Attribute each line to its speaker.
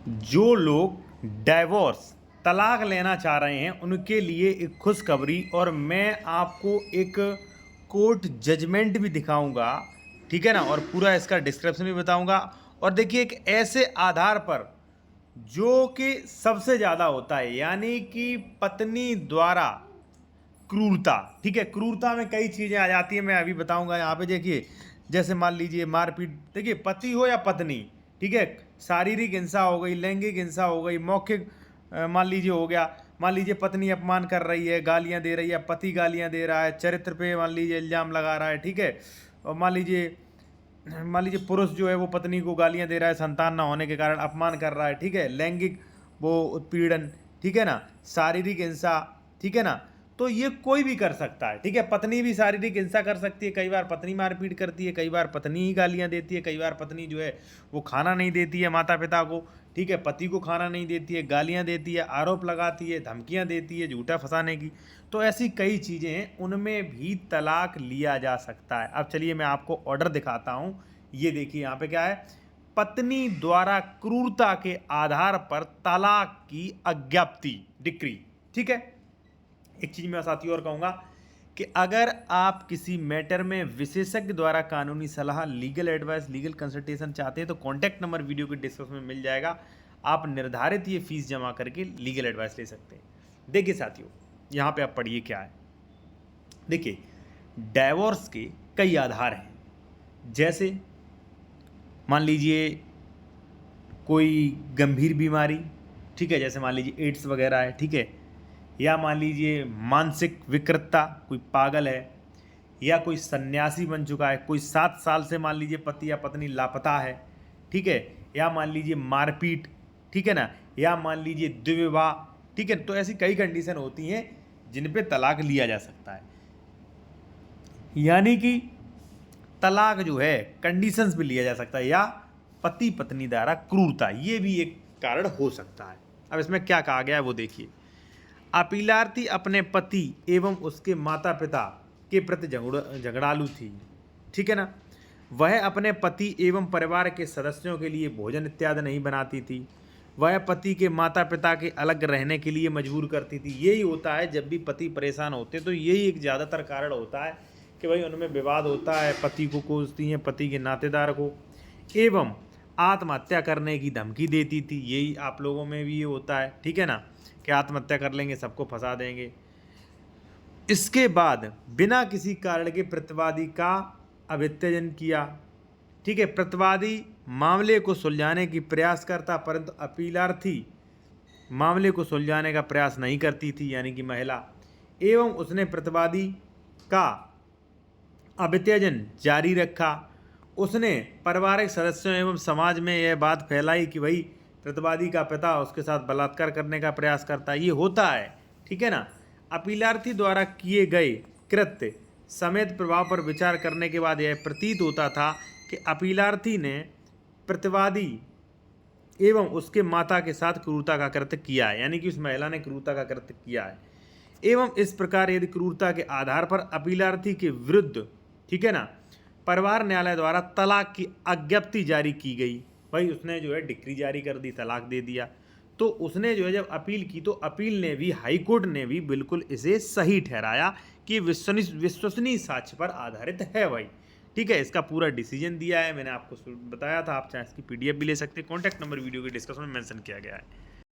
Speaker 1: जो लोग डाइवोर्स तलाक लेना चाह रहे हैं उनके लिए एक खुशखबरी, और मैं आपको एक कोर्ट जजमेंट भी दिखाऊंगा, ठीक है ना, और पूरा इसका डिस्क्रिप्शन भी बताऊंगा। और देखिए, एक ऐसे आधार पर जो कि सबसे ज़्यादा होता है, यानी कि पत्नी द्वारा क्रूरता। ठीक है, क्रूरता में कई चीज़ें आ जाती हैं, मैं अभी बताऊंगा। यहाँ पे देखिए, जैसे मान लीजिए मारपीट, देखिए पति हो या पत्नी, ठीक है, शारीरिक हिंसा हो गई, लैंगिक हिंसा हो गई, मौखिक मान लीजिए हो गया। मान लीजिए पत्नी अपमान कर रही है, गालियाँ दे रही है, पति गालियाँ दे रहा है, चरित्र पे मान लीजिए इल्ज़ाम लगा रहा है, ठीक है। और मान लीजिए पुरुष जो है वो पत्नी को गालियाँ दे रहा है, संतान ना होने के कारण अपमान कर रहा है, ठीक है, लैंगिक वो उत्पीड़न, ठीक है ना, शारीरिक हिंसा, ठीक है ना। तो ये कोई भी कर सकता है, ठीक है। पत्नी भी शारीरिक हिंसा कर सकती है, कई बार पत्नी मारपीट करती है, कई बार पत्नी ही गालियां देती है, कई बार पत्नी जो है वो खाना नहीं देती है माता पिता को, ठीक है, पति को खाना नहीं देती है, गालियां देती है, आरोप लगाती है, धमकियां देती है झूठा फंसाने की। तो ऐसी कई चीज़ें हैं, उनमें भी तलाक लिया जा सकता है। अब चलिए मैं आपको ऑर्डर दिखाता हूँ। ये देखिए यहाँ पे क्या है, पत्नी द्वारा क्रूरता के आधार पर तलाक की अज्ञप्ति डिक्री, ठीक है। एक चीज़ मैं साथियों और कहूँगा कि अगर आप किसी मैटर में विशेषज्ञ द्वारा कानूनी सलाह, लीगल एडवाइस, लीगल कंसल्टेशन चाहते हैं तो कॉन्टैक्ट नंबर वीडियो के डिस्क्रिप्शन में मिल जाएगा। आप निर्धारित ये फीस जमा करके लीगल एडवाइस ले सकते हैं। देखिए साथियों, यहाँ पे आप पढ़िए क्या है। देखिए, डाइवोर्स के कई आधार हैं। जैसे मान लीजिए कोई गंभीर बीमारी, ठीक है, जैसे मान लीजिए एड्स वगैरह है, ठीक है, या मान लीजिए मानसिक विकृतता, कोई पागल है, या कोई सन्यासी बन चुका है, कोई 7 साल से मान लीजिए पति या पत्नी लापता है, ठीक है, या मान लीजिए मारपीट, ठीक है ना, या मान लीजिए द्विविवाह, ठीक है। तो ऐसी कई कंडीशन होती हैं जिन पे तलाक लिया जा सकता है। यानी कि तलाक जो है कंडीशंस भी लिया जा सकता है, या पति पत्नी द्वारा क्रूरता, ये भी एक कारण हो सकता है। अब इसमें क्या कहा गया है वो देखिए। अपीलार्थी अपने पति एवं उसके माता पिता के प्रति झगड़ालू थी, ठीक है ना। वह अपने पति एवं परिवार के सदस्यों के लिए भोजन इत्यादि नहीं बनाती थी। वह पति के माता पिता के अलग रहने के लिए मजबूर करती थी। यही होता है, जब भी पति परेशान होते तो यही एक ज़्यादातर कारण होता है कि भाई उनमें विवाद होता है, पति को कोसती हैं, पति के नातेदार को, एवं आत्महत्या करने की धमकी देती थी। यही आप लोगों में भी ये होता है, ठीक है ना, कि आत्महत्या कर लेंगे, सबको फंसा देंगे। इसके बाद बिना किसी कारण के प्रतिवादी का अवित्यजन किया, ठीक है। प्रतिवादी मामले को सुलझाने की प्रयास करता, परंतु अपीलार्थी मामले को सुलझाने का प्रयास नहीं करती थी, यानी कि महिला, एवं उसने प्रतिवादी का अवित्यजन जारी रखा। उसने पारिवारिक सदस्यों एवं समाज में यह बात फैलाई कि भाई प्रतिवादी का पिता उसके साथ बलात्कार करने का प्रयास करता है। ये होता है, ठीक है ना। अपीलार्थी द्वारा किए गए कृत्य समेत प्रभाव पर विचार करने के बाद यह प्रतीत होता था कि अपीलार्थी ने प्रतिवादी एवं उसके माता के साथ क्रूरता का कृत्य किया है, यानी कि उस महिला ने क्रूरता का कृत्य किया है। एवं इस प्रकार यदि क्रूरता के आधार पर अपीलार्थी के विरुद्ध, ठीक है ना, परिवार न्यायालय द्वारा तलाक की अज्ञप्ति जारी की गई, भाई उसने जो है डिक्री जारी कर दी, तलाक दे दिया, तो उसने जो है जब अपील की तो अपील ने भी, हाई कोर्ट ने भी बिल्कुल इसे सही ठहराया कि विश्वसनीय साक्ष्य पर आधारित है भाई, ठीक है। इसका पूरा डिसीजन दिया है, मैंने आपको बताया था। आप चाहे इसकी PDF भी ले सकते हैं। कॉन्टैक्ट नंबर वीडियो के डिस्क्रिप्शन में मेंशन किया गया है।